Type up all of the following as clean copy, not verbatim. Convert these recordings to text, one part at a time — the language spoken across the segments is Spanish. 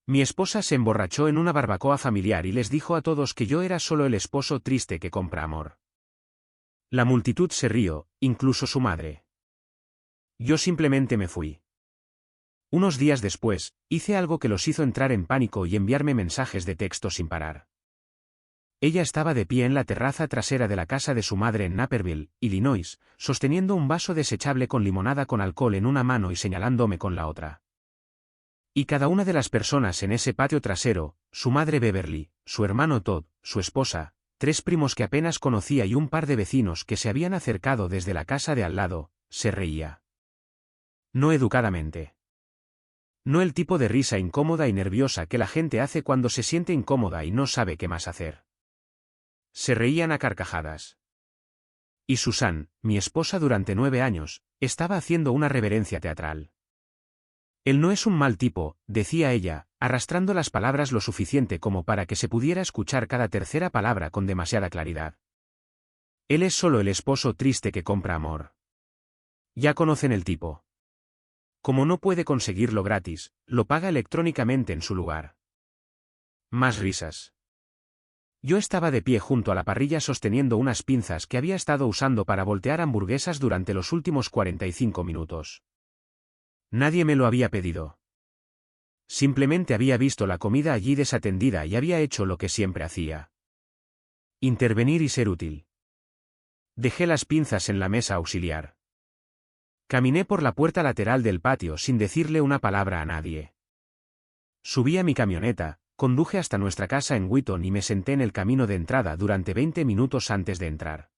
Mi esposa se emborrachó en una barbacoa familiar y les dijo a todos que yo era solo el esposo triste que compra amor. La multitud se rió, incluso su madre. Yo simplemente me fui. Unos días después, hice algo que los hizo entrar en pánico y enviarme mensajes de texto sin parar. Ella estaba de pie en la terraza trasera de la casa de su madre en Naperville, Illinois, sosteniendo un vaso desechable con limonada con alcohol en una mano y señalándome con la otra. Y cada una de las personas en ese patio trasero, su madre Beverly, su hermano Todd, su esposa, 3 primos que apenas conocía y un par de vecinos que se habían acercado desde la casa de al lado, se reía. No educadamente. No el tipo de risa incómoda y nerviosa que la gente hace cuando se siente incómoda y no sabe qué más hacer. Se reían a carcajadas. Y Susan, mi esposa durante 9 años, estaba haciendo una reverencia teatral. Él no es un mal tipo, decía ella, arrastrando las palabras lo suficiente como para que se pudiera escuchar cada tercera palabra con demasiada claridad. Él es solo el esposo triste que compra amor. Ya conocen el tipo. Como no puede conseguirlo gratis, lo paga electrónicamente en su lugar. Más risas. Yo estaba de pie junto a la parrilla sosteniendo unas pinzas que había estado usando para voltear hamburguesas durante los últimos 45 minutos. Nadie me lo había pedido. Simplemente había visto la comida allí desatendida y había hecho lo que siempre hacía. Intervenir y ser útil. Dejé las pinzas en la mesa auxiliar. Caminé por la puerta lateral del patio sin decirle una palabra a nadie. Subí a mi camioneta, conduje hasta nuestra casa en Wheaton y me senté en el camino de entrada durante 20 minutos antes de entrar.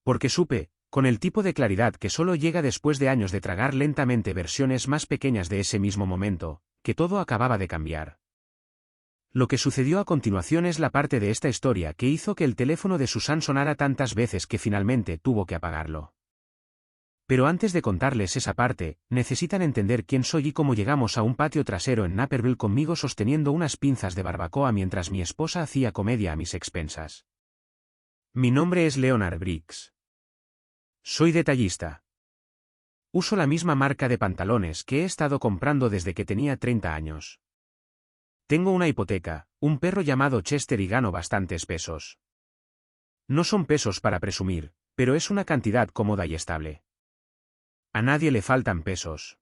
Porque supe, con el tipo de claridad que solo llega después de años de tragar lentamente versiones más pequeñas de ese mismo momento, que todo acababa de cambiar. Lo que sucedió a continuación es la parte de esta historia que hizo que el teléfono de Susan sonara tantas veces que finalmente tuvo que apagarlo. Pero antes de contarles esa parte, necesitan entender quién soy y cómo llegamos a un patio trasero en Naperville conmigo sosteniendo unas pinzas de barbacoa mientras mi esposa hacía comedia a mis expensas. Mi nombre es Leonard Briggs. Soy detallista. Uso la misma marca de pantalones que he estado comprando desde que tenía 30 años. Tengo una hipoteca, un perro llamado Chester y gano bastantes pesos. No son pesos para presumir, pero es una cantidad cómoda y estable. A nadie le faltan pesos.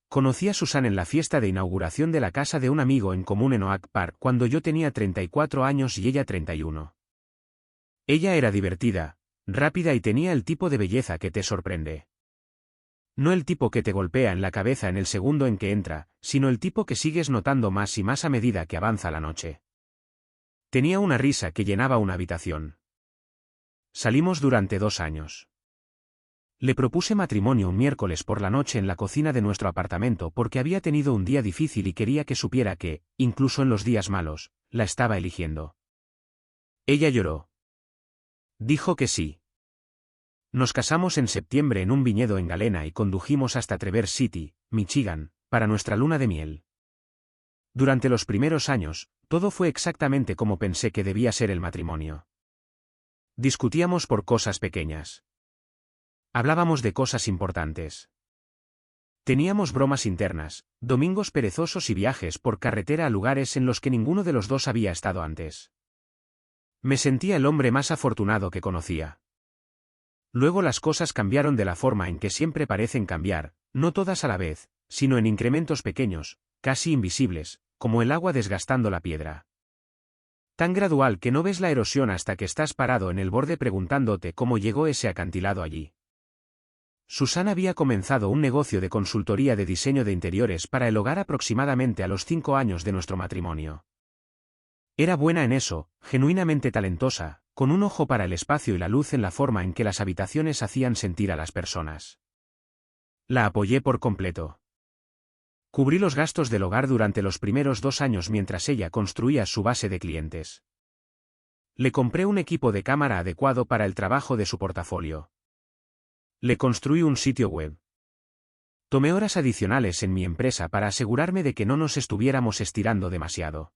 Conocí a Susan en la fiesta de inauguración de la casa de un amigo en común en Oak Park cuando yo tenía 34 años y ella 31. Ella era divertida, rápida y tenía el tipo de belleza que te sorprende. No el tipo que te golpea en la cabeza en el segundo en que entra, sino el tipo que sigues notando más y más a medida que avanza la noche. Tenía una risa que llenaba una habitación. Salimos durante 2 años. Le propuse matrimonio un miércoles por la noche en la cocina de nuestro apartamento porque había tenido un día difícil y quería que supiera que, incluso en los días malos, la estaba eligiendo. Ella lloró. Dijo que sí. Nos casamos en septiembre en un viñedo en Galena y condujimos hasta Traverse City, Michigan, para nuestra luna de miel. Durante los primeros años, todo fue exactamente como pensé que debía ser el matrimonio. Discutíamos por cosas pequeñas. Hablábamos de cosas importantes. Teníamos bromas internas, domingos perezosos y viajes por carretera a lugares en los que ninguno de los dos había estado antes. Me sentía el hombre más afortunado que conocía. Luego las cosas cambiaron de la forma en que siempre parecen cambiar, no todas a la vez, sino en incrementos pequeños, casi invisibles, como el agua desgastando la piedra. Tan gradual que no ves la erosión hasta que estás parado en el borde preguntándote cómo llegó ese acantilado allí. Susan había comenzado un negocio de consultoría de diseño de interiores para el hogar aproximadamente a los 5 años de nuestro matrimonio. Era buena en eso, genuinamente talentosa, con un ojo para el espacio y la luz en la forma en que las habitaciones hacían sentir a las personas. La apoyé por completo. Cubrí los gastos del hogar durante los primeros 2 años mientras ella construía su base de clientes. Le compré un equipo de cámara adecuado para el trabajo de su portafolio. Le construí un sitio web. Tomé horas adicionales en mi empresa para asegurarme de que no nos estuviéramos estirando demasiado.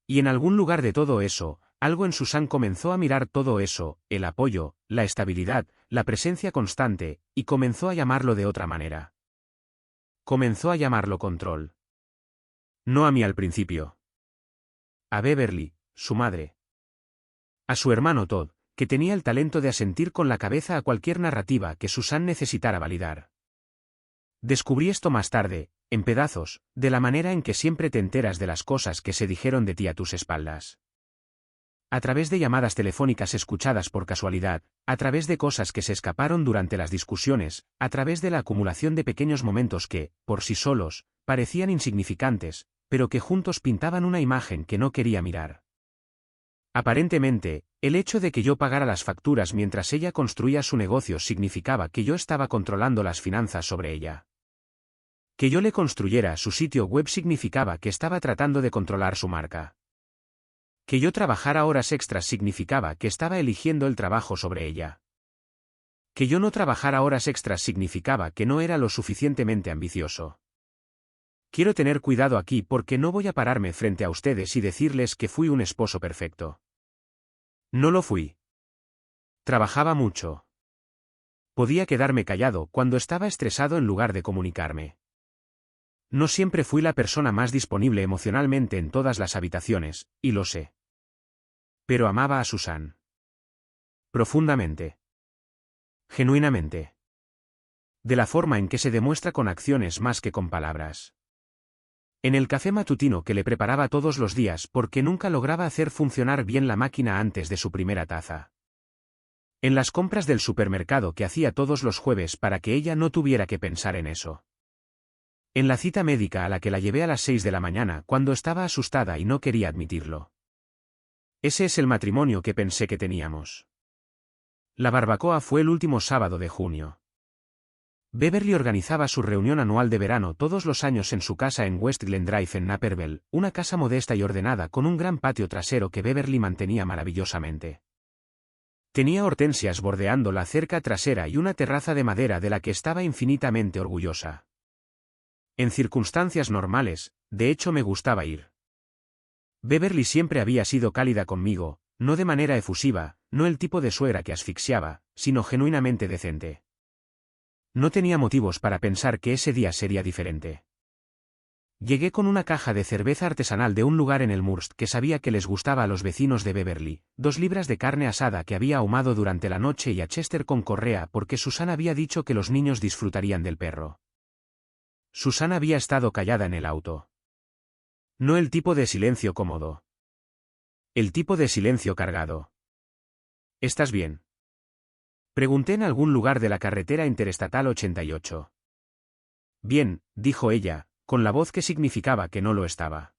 Y en algún lugar de todo eso, algo en Susan comenzó a mirar todo eso, el apoyo, la estabilidad, la presencia constante, y comenzó a llamarlo de otra manera. Comenzó a llamarlo control. No a mí al principio. A Beverly, su madre. A su hermano Todd, que tenía el talento de asentir con la cabeza a cualquier narrativa que Susan necesitara validar. Descubrí esto más tarde, en pedazos, de la manera en que siempre te enteras de las cosas que se dijeron de ti a tus espaldas. A través de llamadas telefónicas escuchadas por casualidad, a través de cosas que se escaparon durante las discusiones, a través de la acumulación de pequeños momentos que, por sí solos, parecían insignificantes, pero que juntos pintaban una imagen que no quería mirar. Aparentemente, el hecho de que yo pagara las facturas mientras ella construía su negocio significaba que yo estaba controlando las finanzas sobre ella. Que yo le construyera su sitio web significaba que estaba tratando de controlar su marca. Que yo trabajara horas extras significaba que estaba eligiendo el trabajo sobre ella. Que yo no trabajara horas extras significaba que no era lo suficientemente ambicioso. Quiero tener cuidado aquí porque no voy a pararme frente a ustedes y decirles que fui un esposo perfecto. No lo fui. Trabajaba mucho. Podía quedarme callado cuando estaba estresado en lugar de comunicarme. No siempre fui la persona más disponible emocionalmente en todas las habitaciones, y lo sé. Pero amaba a Susan. Profundamente. Genuinamente. De la forma en que se demuestra con acciones más que con palabras. En el café matutino que le preparaba todos los días porque nunca lograba hacer funcionar bien la máquina antes de su primera taza. En las compras del supermercado que hacía todos los jueves para que ella no tuviera que pensar en eso. En la cita médica a la que la llevé a las 6 de la mañana cuando estaba asustada y no quería admitirlo. Ese es el matrimonio que pensé que teníamos. La barbacoa fue el último sábado de junio. Beverly organizaba su reunión anual de verano todos los años en su casa en West Glen Drive en Naperville, una casa modesta y ordenada con un gran patio trasero que Beverly mantenía maravillosamente. Tenía hortensias bordeando la cerca trasera y una terraza de madera de la que estaba infinitamente orgullosa. En circunstancias normales, de hecho me gustaba ir. Beverly siempre había sido cálida conmigo, no de manera efusiva, no el tipo de suegra que asfixiaba, sino genuinamente decente. No tenía motivos para pensar que ese día sería diferente. Llegué con una caja de cerveza artesanal de un lugar en el Elmhurst que sabía que les gustaba a los vecinos de Beverly, 2 libras de carne asada que había ahumado durante la noche y a Chester con correa porque Susan había dicho que los niños disfrutarían del perro. Susan había estado callada en el auto. No el tipo de silencio cómodo. El tipo de silencio cargado. ¿Estás bien? Pregunté en algún lugar de la carretera interestatal 88. Bien, dijo ella, con la voz que significaba que no lo estaba.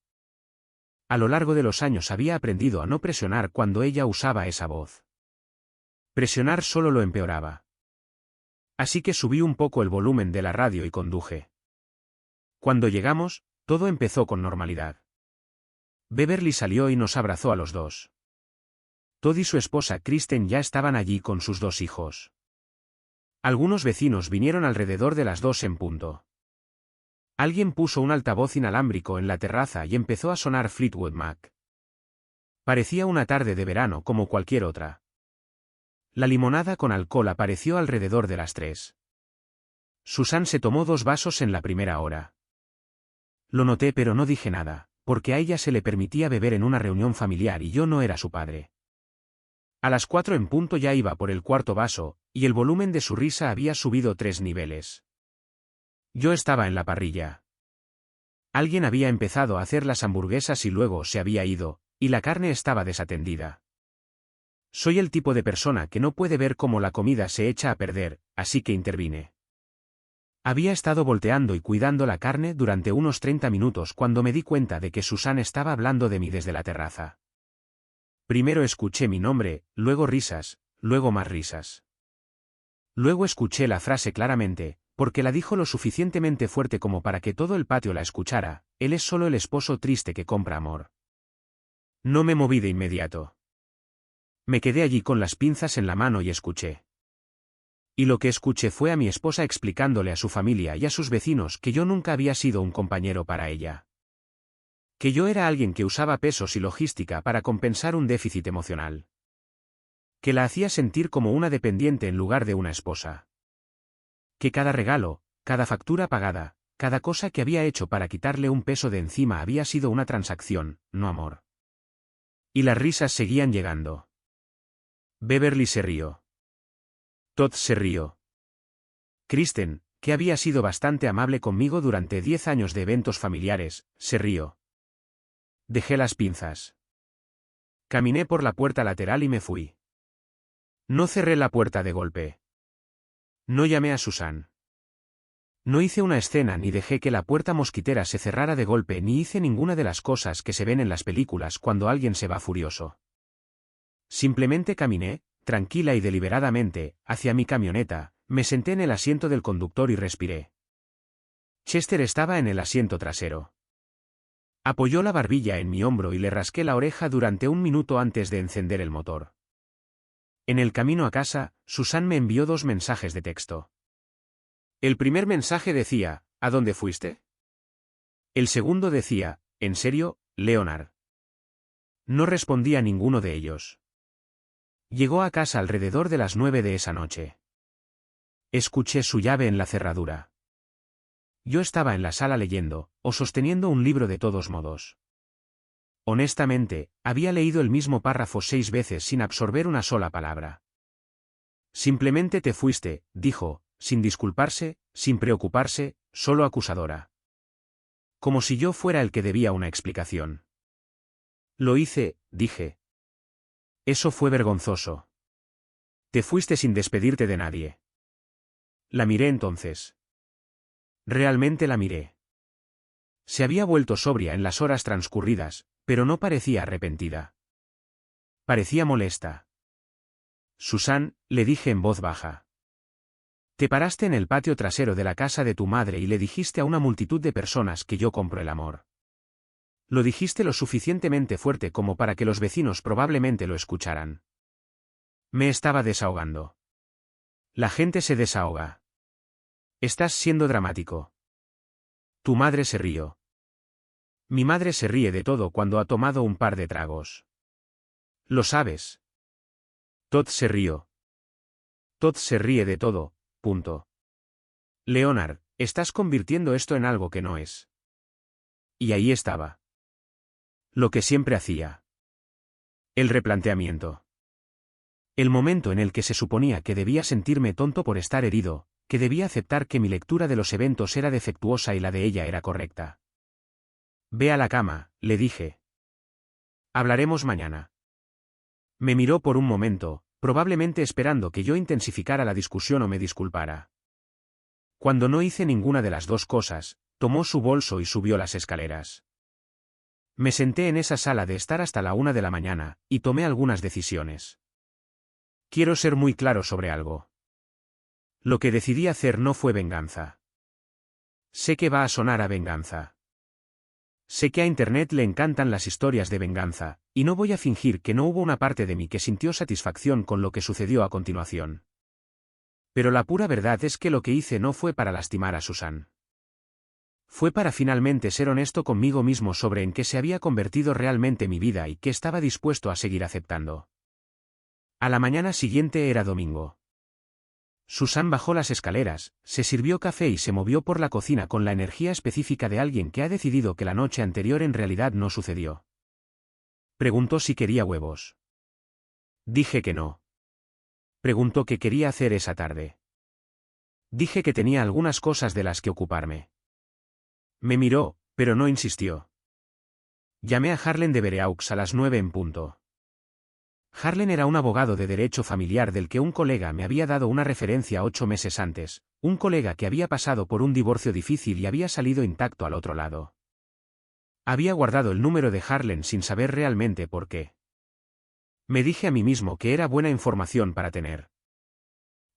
A lo largo de los años había aprendido a no presionar cuando ella usaba esa voz. Presionar solo lo empeoraba. Así que subí un poco el volumen de la radio y conduje. Cuando llegamos, todo empezó con normalidad. Beverly salió y nos abrazó a los dos. Todd y su esposa Kristen ya estaban allí con sus 2 hijos. Algunos vecinos vinieron alrededor de las 2 en punto. Alguien puso un altavoz inalámbrico en la terraza y empezó a sonar Fleetwood Mac. Parecía una tarde de verano como cualquier otra. La limonada con alcohol apareció alrededor de las 3. Susan se tomó 2 vasos en la primera hora. Lo noté pero no dije nada, porque a ella se le permitía beber en una reunión familiar y yo no era su padre. A las 4 en punto ya iba por el 4.º vaso, y el volumen de su risa había subido 3 niveles. Yo estaba en la parrilla. Alguien había empezado a hacer las hamburguesas y luego se había ido, y la carne estaba desatendida. Soy el tipo de persona que no puede ver cómo la comida se echa a perder, así que intervine. Había estado volteando y cuidando la carne durante unos 30 minutos cuando me di cuenta de que Susan estaba hablando de mí desde la terraza. Primero escuché mi nombre, luego risas, luego más risas. Luego escuché la frase claramente, porque la dijo lo suficientemente fuerte como para que todo el patio la escuchara: él es solo el esposo triste que compra amor. No me moví de inmediato. Me quedé allí con las pinzas en la mano y escuché. Y lo que escuché fue a mi esposa explicándole a su familia y a sus vecinos que yo nunca había sido un compañero para ella. Que yo era alguien que usaba pesos y logística para compensar un déficit emocional. Que la hacía sentir como una dependiente en lugar de una esposa. Que cada regalo, cada factura pagada, cada cosa que había hecho para quitarle un peso de encima había sido una transacción, no amor. Y las risas seguían llegando. Beverly se rió. Todd se rió. Kristen, que había sido bastante amable conmigo durante 10 años de eventos familiares, se rió. Dejé las pinzas. Caminé por la puerta lateral y me fui. No cerré la puerta de golpe. No llamé a Susan. No hice una escena ni dejé que la puerta mosquitera se cerrara de golpe ni hice ninguna de las cosas que se ven en las películas cuando alguien se va furioso. Simplemente caminé, tranquila y deliberadamente, hacia mi camioneta, me senté en el asiento del conductor y respiré. Chester estaba en el asiento trasero. Apoyó la barbilla en mi hombro y le rasqué la oreja durante un minuto antes de encender el motor. En el camino a casa, Susan me envió 2 mensajes de texto. El primer mensaje decía, ¿a dónde fuiste? El segundo decía, ¿en serio, Leonard? No respondí a ninguno de ellos. Llegó a casa alrededor de las 9 de esa noche. Escuché su llave en la cerradura. Yo estaba en la sala leyendo, o sosteniendo un libro de todos modos. Honestamente, había leído el mismo párrafo 6 veces sin absorber una sola palabra. Simplemente te fuiste, dijo, sin disculparse, sin preocuparse, solo acusadora. Como si yo fuera el que debía una explicación. Lo hice, dije. Eso fue vergonzoso. Te fuiste sin despedirte de nadie. La miré entonces. Realmente la miré. Se había vuelto sobria en las horas transcurridas, pero no parecía arrepentida. Parecía molesta. Susan, le dije en voz baja. Te paraste en el patio trasero de la casa de tu madre y le dijiste a una multitud de personas que yo compro el amor. Lo dijiste lo suficientemente fuerte como para que los vecinos probablemente lo escucharan. Me estaba desahogando. La gente se desahoga. Estás siendo dramático. Tu madre se rió. Mi madre se ríe de todo cuando ha tomado un par de tragos. Lo sabes. Todd se rió. Todd se ríe de todo, punto. Leonard, estás convirtiendo esto en algo que no es. Y ahí estaba. Lo que siempre hacía. El replanteamiento. El momento en el que se suponía que debía sentirme tonto por estar herido, que debía aceptar que mi lectura de los eventos era defectuosa y la de ella era correcta. Ve a la cama, le dije. Hablaremos mañana. Me miró por un momento, probablemente esperando que yo intensificara la discusión o me disculpara. Cuando no hice ninguna de las dos cosas, tomó su bolso y subió las escaleras. Me senté en esa sala de estar hasta la 1 de la mañana, y tomé algunas decisiones. Quiero ser muy claro sobre algo. Lo que decidí hacer no fue venganza. Sé que va a sonar a venganza. Sé que a Internet le encantan las historias de venganza, y no voy a fingir que no hubo una parte de mí que sintió satisfacción con lo que sucedió a continuación. Pero la pura verdad es que lo que hice no fue para lastimar a Susan. Fue para finalmente ser honesto conmigo mismo sobre en qué se había convertido realmente mi vida y qué estaba dispuesto a seguir aceptando. A la mañana siguiente era domingo. Susan bajó las escaleras, se sirvió café y se movió por la cocina con la energía específica de alguien que ha decidido que la noche anterior en realidad no sucedió. Preguntó si quería huevos. Dije que no. Preguntó qué quería hacer esa tarde. Dije que tenía algunas cosas de las que ocuparme. Me miró, pero no insistió. Llamé a Harlan de Bereaux a las 9 en punto. Harlan era un abogado de derecho familiar del que un colega me había dado una referencia 8 meses antes, un colega que había pasado por un divorcio difícil y había salido intacto al otro lado. Había guardado el número de Harlan sin saber realmente por qué. Me dije a mí mismo que era buena información para tener.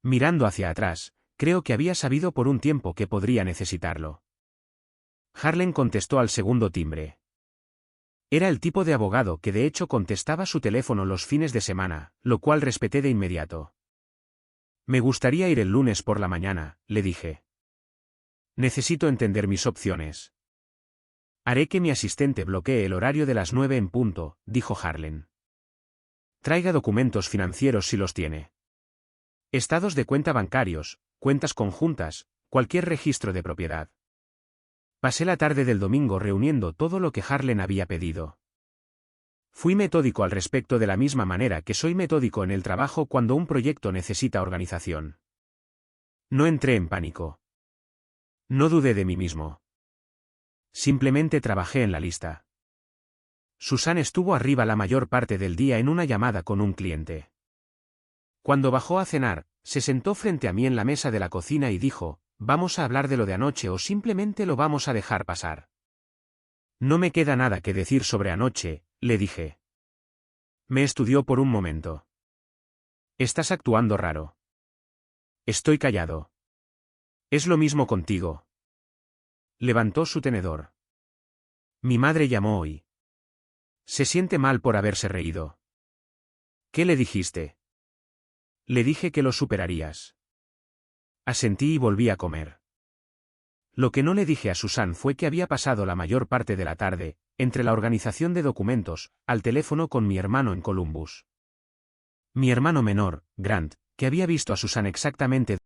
Mirando hacia atrás, creo que había sabido por un tiempo que podría necesitarlo. Harlan contestó al segundo timbre. Era el tipo de abogado que de hecho contestaba su teléfono los fines de semana, lo cual respeté de inmediato. Me gustaría ir el lunes por la mañana, le dije. Necesito entender mis opciones. Haré que mi asistente bloquee el horario de las 9 en punto, dijo Harlan. Traiga documentos financieros si los tiene. Estados de cuenta bancarios, cuentas conjuntas, cualquier registro de propiedad. Pasé la tarde del domingo reuniendo todo lo que Harlan había pedido. Fui metódico al respecto de la misma manera que soy metódico en el trabajo cuando un proyecto necesita organización. No entré en pánico. No dudé de mí mismo. Simplemente trabajé en la lista. Susan estuvo arriba la mayor parte del día en una llamada con un cliente. Cuando bajó a cenar, se sentó frente a mí en la mesa de la cocina y dijo, ¿vamos a hablar de lo de anoche o simplemente lo vamos a dejar pasar? No me queda nada que decir sobre anoche, le dije. Me estudió por un momento. Estás actuando raro. Estoy callado. Es lo mismo contigo. Levantó su tenedor. Mi madre llamó hoy. Se siente mal por haberse reído. ¿Qué le dijiste? Le dije que lo superarías. Asentí y volví a comer. Lo que no le dije a Susan fue que había pasado la mayor parte de la tarde, entre la organización de documentos, al teléfono con mi hermano en Columbus. Mi hermano menor, Grant, que había visto a Susan exactamente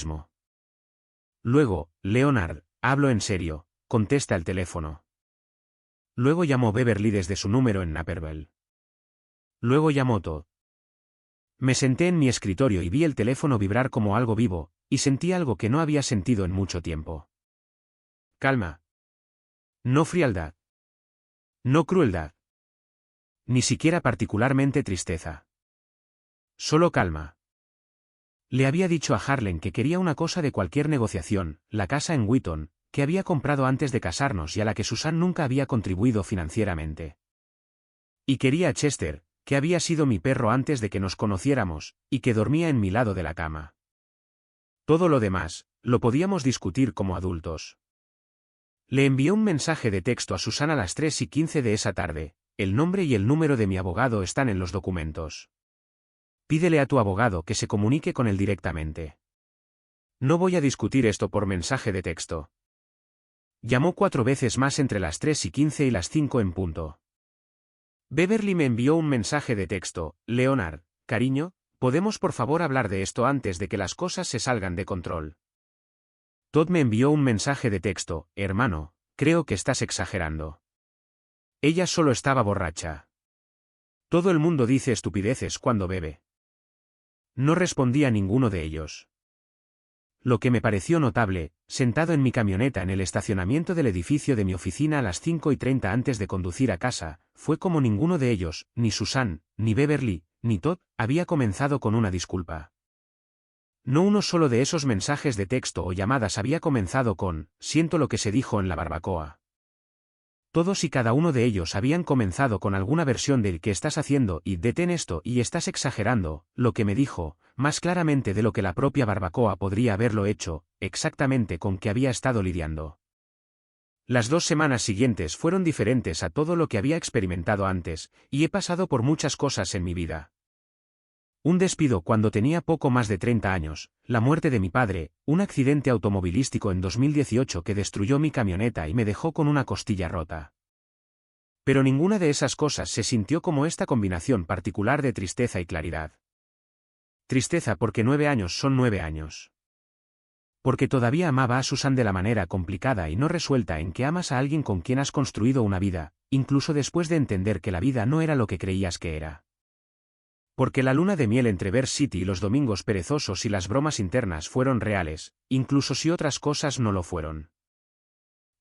mismo. Luego, Leonard, hablo en serio, contesta el teléfono. Luego llamó Beverly desde su número en Naperville. Luego llamó Todd. Me senté en mi escritorio y vi el teléfono vibrar como algo vivo, y sentí algo que no había sentido en mucho tiempo. Calma. No frialdad. No crueldad. Ni siquiera particularmente tristeza. Solo calma. Le había dicho a Harlan que quería una cosa de cualquier negociación, la casa en Wheaton, que había comprado antes de casarnos y a la que Susan nunca había contribuido financieramente. Y quería a Chester, que había sido mi perro antes de que nos conociéramos, y que dormía en mi lado de la cama. Todo lo demás, lo podíamos discutir como adultos. Le envié un mensaje de texto a Susan a las 3:15 de esa tarde. El nombre y el número de mi abogado están en los documentos. Pídele a tu abogado que se comunique con él directamente. No voy a discutir esto por mensaje de texto. Llamó 4 veces más entre las 3:15 y las 5 en punto. Beverly me envió un mensaje de texto. Leonard, cariño, ¿podemos por favor hablar de esto antes de que las cosas se salgan de control? Todd me envió un mensaje de texto. Hermano, creo que estás exagerando. Ella solo estaba borracha. Todo el mundo dice estupideces cuando bebe. No respondí a ninguno de ellos. Lo que me pareció notable, sentado en mi camioneta en el estacionamiento del edificio de mi oficina a las 5:30 antes de conducir a casa, fue como ninguno de ellos, ni Susan, ni Beverly, ni Todd, había comenzado con una disculpa. No uno solo de esos mensajes de texto o llamadas había comenzado con, siento lo que se dijo en la barbacoa. Todos y cada uno de ellos habían comenzado con alguna versión del ¿qué estás haciendo? Y detén esto y estás exagerando, lo que me dijo, más claramente de lo que la propia barbacoa podría haberlo hecho, exactamente con que había estado lidiando. Las 2 semanas siguientes fueron diferentes a todo lo que había experimentado antes, y he pasado por muchas cosas en mi vida. Un despido cuando tenía poco más de 30 años, la muerte de mi padre, un accidente automovilístico en 2018 que destruyó mi camioneta y me dejó con una costilla rota. Pero ninguna de esas cosas se sintió como esta combinación particular de tristeza y claridad. Tristeza porque 9 años son 9 años. Porque todavía amaba a Susan de la manera complicada y no resuelta en que amas a alguien con quien has construido una vida, incluso después de entender que la vida no era lo que creías que era. Porque la luna de miel entre Bear City y los domingos perezosos y las bromas internas fueron reales, incluso si otras cosas no lo fueron.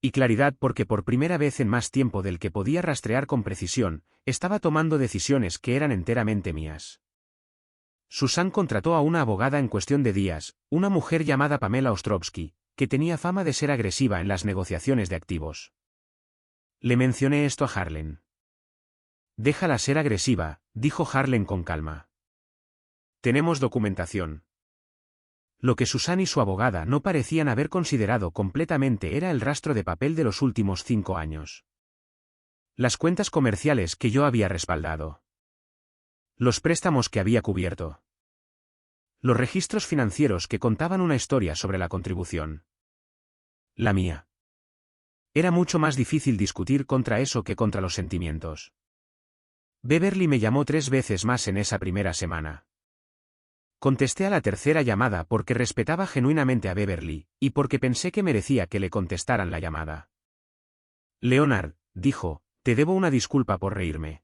Y claridad porque por primera vez en más tiempo del que podía rastrear con precisión, estaba tomando decisiones que eran enteramente mías. Susan contrató a una abogada en cuestión de días, una mujer llamada Pamela Ostrovsky, que tenía fama de ser agresiva en las negociaciones de activos. Le mencioné esto a Harlan. Déjala ser agresiva, dijo Harlan con calma. Tenemos documentación. Lo que Susan y su abogada no parecían haber considerado completamente era el rastro de papel de los últimos 5 años. Las cuentas comerciales que yo había respaldado. Los préstamos que había cubierto. Los registros financieros que contaban una historia sobre la contribución. La mía. Era mucho más difícil discutir contra eso que contra los sentimientos. Beverly me llamó 3 veces más en esa primera semana. Contesté a la tercera llamada porque respetaba genuinamente a Beverly, y porque pensé que merecía que le contestaran la llamada. Leonard, dijo, te debo una disculpa por reírme.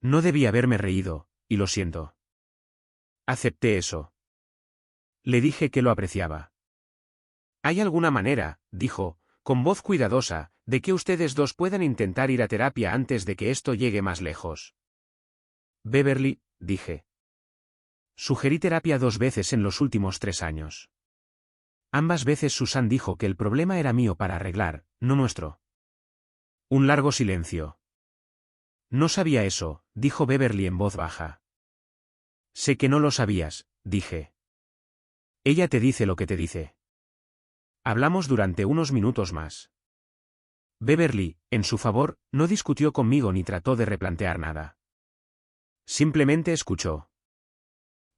No debí haberme reído, y lo siento. Acepté eso. Le dije que lo apreciaba. ¿Hay alguna manera, dijo, con voz cuidadosa, de que ustedes dos puedan intentar ir a terapia antes de que esto llegue más lejos? Beverly, dije. Sugerí terapia 2 veces en los últimos 3 años. Ambas veces Susan dijo que el problema era mío para arreglar, no nuestro. Un largo silencio. No sabía eso, dijo Beverly en voz baja. Sé que no lo sabías, dije. Ella te dice lo que te dice. Hablamos durante unos minutos más. Beverly, en su favor, no discutió conmigo ni trató de replantear nada. Simplemente escuchó.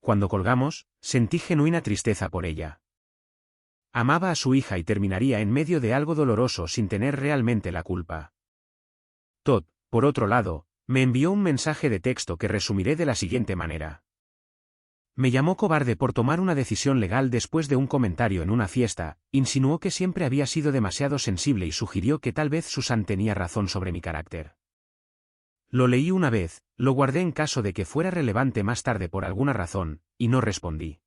Cuando colgamos, sentí genuina tristeza por ella. Amaba a su hija y terminaría en medio de algo doloroso sin tener realmente la culpa. Todd, por otro lado, me envió un mensaje de texto que resumiré de la siguiente manera. Me llamó cobarde por tomar una decisión legal después de un comentario en una fiesta, insinuó que siempre había sido demasiado sensible y sugirió que tal vez Susan tenía razón sobre mi carácter. Lo leí una vez, lo guardé en caso de que fuera relevante más tarde por alguna razón, y no respondí.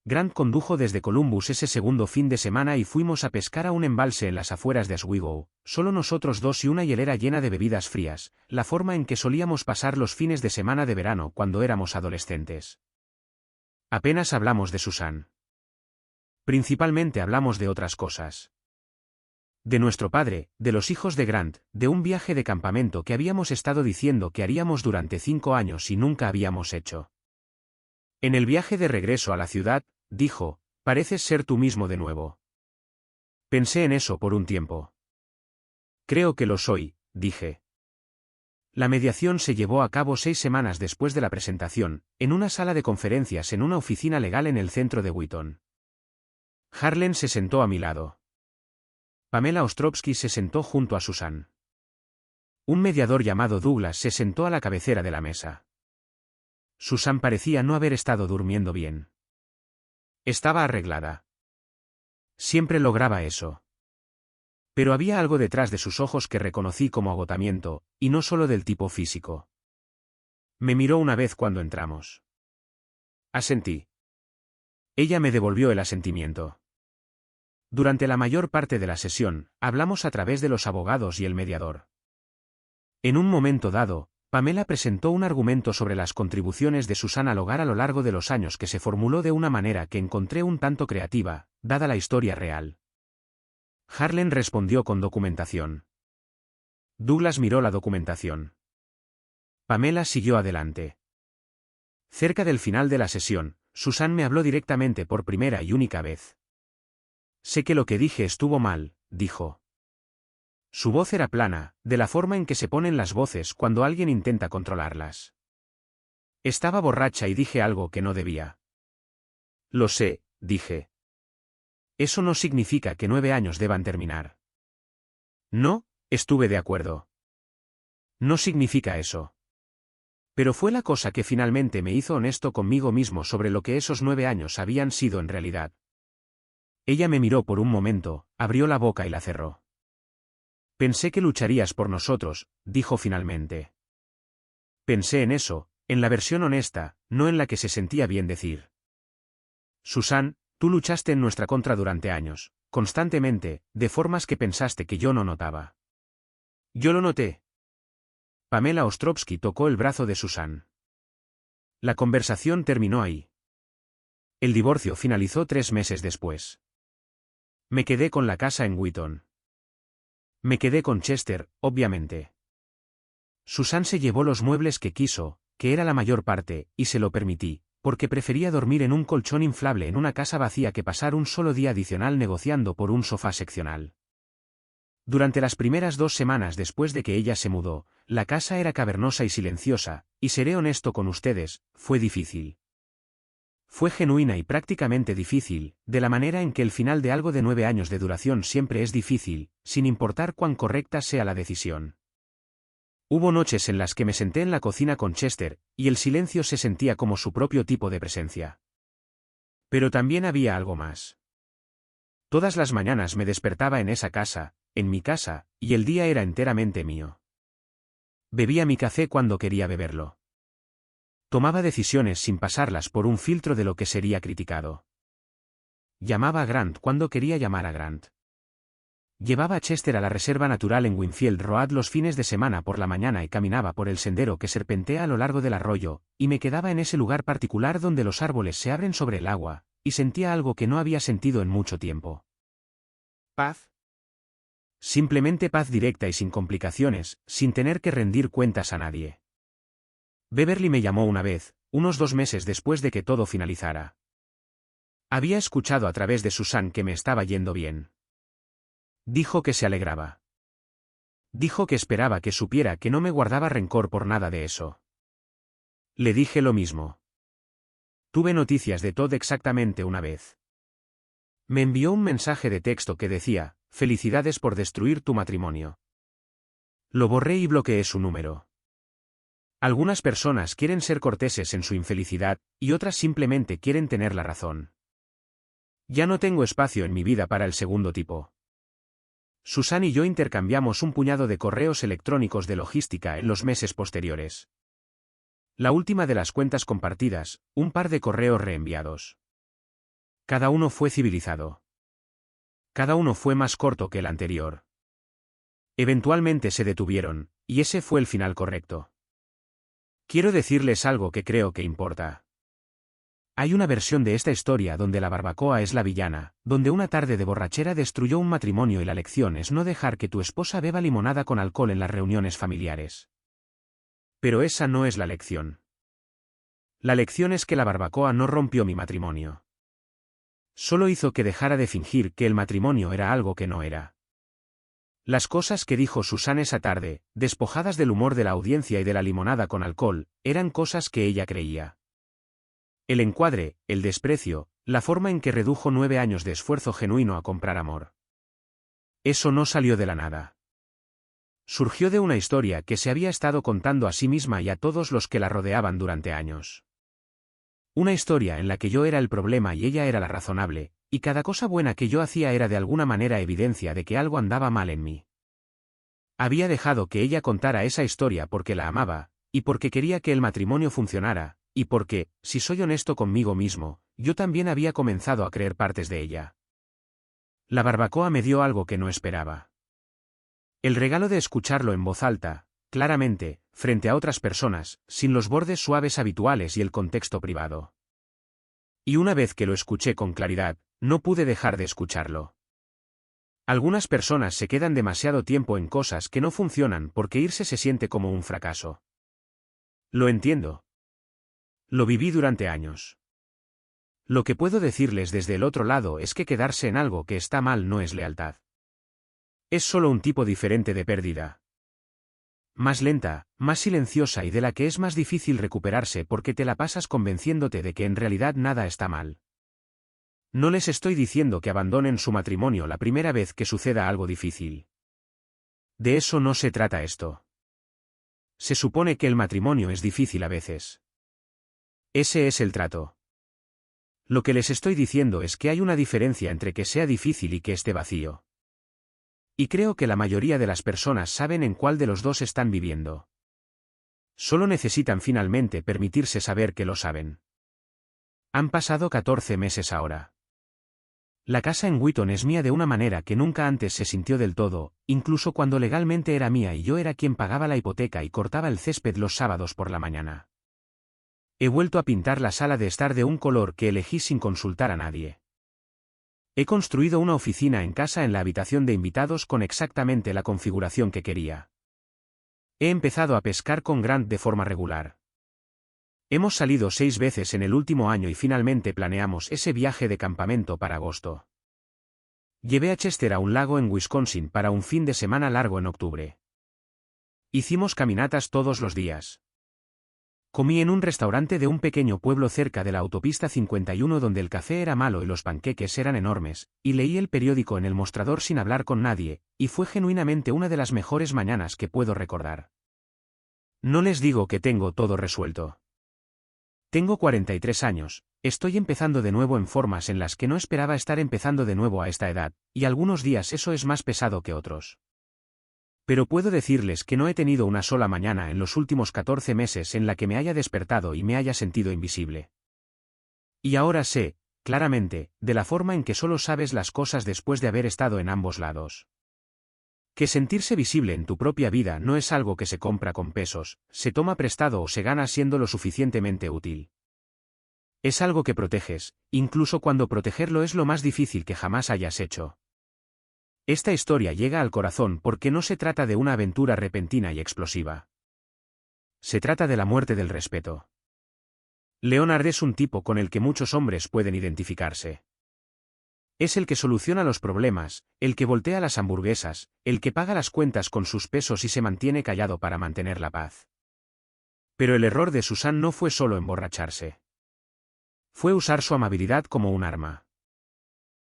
Grant condujo desde Columbus ese segundo fin de semana y fuimos a pescar a un embalse en las afueras de Oswego, solo nosotros dos y una hielera llena de bebidas frías, la forma en que solíamos pasar los fines de semana de verano cuando éramos adolescentes. Apenas hablamos de Susan. Principalmente hablamos de otras cosas. De nuestro padre, de los hijos de Grant, de un viaje de campamento que habíamos estado diciendo que haríamos durante 5 años y nunca habíamos hecho. En el viaje de regreso a la ciudad, dijo, pareces ser tú mismo de nuevo. Pensé en eso por un tiempo. Creo que lo soy, dije. La mediación se llevó a cabo 6 semanas después de la presentación, en una sala de conferencias en una oficina legal en el centro de Wheaton. Harlan se sentó a mi lado. Pamela Ostrovsky se sentó junto a Susan. Un mediador llamado Douglas se sentó a la cabecera de la mesa. Susan parecía no haber estado durmiendo bien. Estaba arreglada. Siempre lograba eso. Pero había algo detrás de sus ojos que reconocí como agotamiento, y no solo del tipo físico. Me miró una vez cuando entramos. Asentí. Ella me devolvió el asentimiento. Durante la mayor parte de la sesión, hablamos a través de los abogados y el mediador. En un momento dado, Pamela presentó un argumento sobre las contribuciones de Susan al hogar a lo largo de los años que se formuló de una manera que encontré un tanto creativa, dada la historia real. Harlan respondió con documentación. Douglas miró la documentación. Pamela siguió adelante. Cerca del final de la sesión, Susan me habló directamente por primera y única vez. Sé que lo que dije estuvo mal, dijo. Su voz era plana, de la forma en que se ponen las voces cuando alguien intenta controlarlas. Estaba borracha y dije algo que no debía. Lo sé, dije. Eso no significa que 9 años deban terminar. No, estuve de acuerdo. No significa eso. Pero fue la cosa que finalmente me hizo honesto conmigo mismo sobre lo que esos 9 años habían sido en realidad. Ella me miró por un momento, abrió la boca y la cerró. Pensé que lucharías por nosotros, dijo finalmente. Pensé en eso, en la versión honesta, no en la que se sentía bien decir. Susan, tú luchaste en nuestra contra durante años, constantemente, de formas que pensaste que yo no notaba. Yo lo noté. Pamela Ostrovsky tocó el brazo de Susan. La conversación terminó ahí. El divorcio finalizó 3 meses después. Me quedé con la casa en Wheaton. Me quedé con Chester, obviamente. Susan se llevó los muebles que quiso, que era la mayor parte, y se lo permití, porque prefería dormir en un colchón inflable en una casa vacía que pasar un solo día adicional negociando por un sofá seccional. Durante las primeras 2 semanas después de que ella se mudó, la casa era cavernosa y silenciosa, y seré honesto con ustedes, fue difícil. Fue genuina y prácticamente difícil, de la manera en que el final de algo de 9 años de duración siempre es difícil, sin importar cuán correcta sea la decisión. Hubo noches en las que me senté en la cocina con Chester, y el silencio se sentía como su propio tipo de presencia. Pero también había algo más. Todas las mañanas me despertaba en esa casa, en mi casa, y el día era enteramente mío. Bebía mi café cuando quería beberlo. Tomaba decisiones sin pasarlas por un filtro de lo que sería criticado. Llamaba a Grant cuando quería llamar a Grant. Llevaba a Chester a la reserva natural en Winfield Road los fines de semana por la mañana y caminaba por el sendero que serpentea a lo largo del arroyo, y me quedaba en ese lugar particular donde los árboles se abren sobre el agua, y sentía algo que no había sentido en mucho tiempo. ¿Paz? Simplemente paz directa y sin complicaciones, sin tener que rendir cuentas a nadie. Beverly me llamó una vez, unos 2 meses después de que todo finalizara. Había escuchado a través de Susan que me estaba yendo bien. Dijo que se alegraba. Dijo que esperaba que supiera que no me guardaba rencor por nada de eso. Le dije lo mismo. Tuve noticias de Todd exactamente una vez. Me envió un mensaje de texto que decía, felicidades por destruir tu matrimonio. Lo borré y bloqueé su número. Algunas personas quieren ser corteses en su infelicidad, y otras simplemente quieren tener la razón. Ya no tengo espacio en mi vida para el segundo tipo. Susan y yo intercambiamos un puñado de correos electrónicos de logística en los meses posteriores. La última de las cuentas compartidas, un par de correos reenviados. Cada uno fue civilizado. Cada uno fue más corto que el anterior. Eventualmente se detuvieron, y ese fue el final correcto. Quiero decirles algo que creo que importa. Hay una versión de esta historia donde la barbacoa es la villana, donde una tarde de borrachera destruyó un matrimonio y la lección es no dejar que tu esposa beba limonada con alcohol en las reuniones familiares. Pero esa no es la lección. La lección es que la barbacoa no rompió mi matrimonio. Solo hizo que dejara de fingir que el matrimonio era algo que no era. Las cosas que dijo Susan esa tarde, despojadas del humor de la audiencia y de la limonada con alcohol, eran cosas que ella creía. El encuadre, el desprecio, la forma en que redujo 9 años de esfuerzo genuino a comprar amor. Eso no salió de la nada. Surgió de una historia que se había estado contando a sí misma y a todos los que la rodeaban durante años. Una historia en la que yo era el problema y ella era la razonable, y cada cosa buena que yo hacía era de alguna manera evidencia de que algo andaba mal en mí. Había dejado que ella contara esa historia porque la amaba, y porque quería que el matrimonio funcionara, y porque, si soy honesto conmigo mismo, yo también había comenzado a creer partes de ella. La barbacoa me dio algo que no esperaba. El regalo de escucharlo en voz alta, claramente, frente a otras personas, sin los bordes suaves habituales y el contexto privado. Y una vez que lo escuché con claridad, no pude dejar de escucharlo. Algunas personas se quedan demasiado tiempo en cosas que no funcionan porque irse se siente como un fracaso. Lo entiendo. Lo viví durante años. Lo que puedo decirles desde el otro lado es que quedarse en algo que está mal no es lealtad. Es solo un tipo diferente de pérdida. Más lenta, más silenciosa y de la que es más difícil recuperarse porque te la pasas convenciéndote de que en realidad nada está mal. No les estoy diciendo que abandonen su matrimonio la primera vez que suceda algo difícil. De eso no se trata esto. Se supone que el matrimonio es difícil a veces. Ese es el trato. Lo que les estoy diciendo es que hay una diferencia entre que sea difícil y que esté vacío. Y creo que la mayoría de las personas saben en cuál de los dos están viviendo. Solo necesitan finalmente permitirse saber que lo saben. Han pasado 14 meses ahora. La casa en Wheaton es mía de una manera que nunca antes se sintió del todo, incluso cuando legalmente era mía y yo era quien pagaba la hipoteca y cortaba el césped los sábados por la mañana. He vuelto a pintar la sala de estar de un color que elegí sin consultar a nadie. He construido una oficina en casa en la habitación de invitados con exactamente la configuración que quería. He empezado a pescar con Grant de forma regular. Hemos salido 6 veces en el último año y finalmente planeamos ese viaje de campamento para agosto. Llevé a Chester a un lago en Wisconsin para un fin de semana largo en octubre. Hicimos caminatas todos los días. Comí en un restaurante de un pequeño pueblo cerca de la autopista 51 donde el café era malo y los panqueques eran enormes, y leí el periódico en el mostrador sin hablar con nadie, y fue genuinamente una de las mejores mañanas que puedo recordar. No les digo que tengo todo resuelto. Tengo 43 años, estoy empezando de nuevo en formas en las que no esperaba estar empezando de nuevo a esta edad, y algunos días eso es más pesado que otros. Pero puedo decirles que no he tenido una sola mañana en los últimos 14 meses en la que me haya despertado y me haya sentido invisible. Y ahora sé, claramente, de la forma en que solo sabes las cosas después de haber estado en ambos lados. Que sentirse visible en tu propia vida no es algo que se compra con pesos, se toma prestado o se gana siendo lo suficientemente útil. Es algo que proteges, incluso cuando protegerlo es lo más difícil que jamás hayas hecho. Esta historia llega al corazón porque no se trata de una aventura repentina y explosiva. Se trata de la muerte del respeto. Leonard es un tipo con el que muchos hombres pueden identificarse. Es el que soluciona los problemas, el que voltea las hamburguesas, el que paga las cuentas con sus pesos y se mantiene callado para mantener la paz. Pero el error de Susan no fue solo emborracharse. Fue usar su amabilidad como un arma.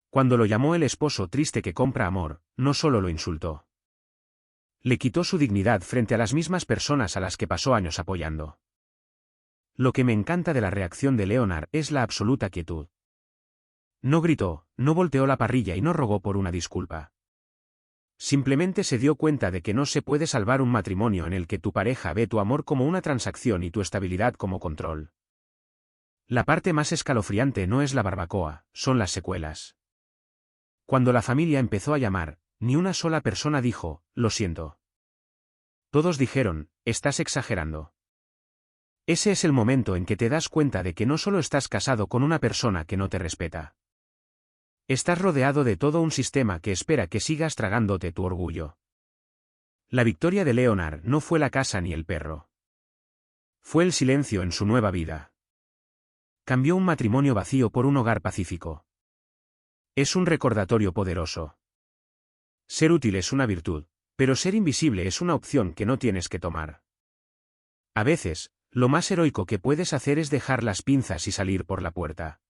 Cuando lo llamó el esposo triste que compra amor, no solo lo insultó. Le quitó su dignidad frente a las mismas personas a las que pasó años apoyando. Lo que me encanta de la reacción de Leonard es la absoluta quietud. No gritó, no volteó la parrilla y no rogó por una disculpa. Simplemente se dio cuenta de que no se puede salvar un matrimonio en el que tu pareja ve tu amor como una transacción y tu estabilidad como control. La parte más escalofriante no es la barbacoa, son las secuelas. Cuando la familia empezó a llamar, ni una sola persona dijo, lo siento. Todos dijeron, estás exagerando. Ese es el momento en que te das cuenta de que no solo estás casado con una persona que no te respeta. Estás rodeado de todo un sistema que espera que sigas tragándote tu orgullo. La victoria de Leonard no fue la casa ni el perro. Fue el silencio en su nueva vida. Cambió un matrimonio vacío por un hogar pacífico. Es un recordatorio poderoso. Ser útil es una virtud, pero ser invisible es una opción que no tienes que tomar. A veces, lo más heroico que puedes hacer es dejar las pinzas y salir por la puerta.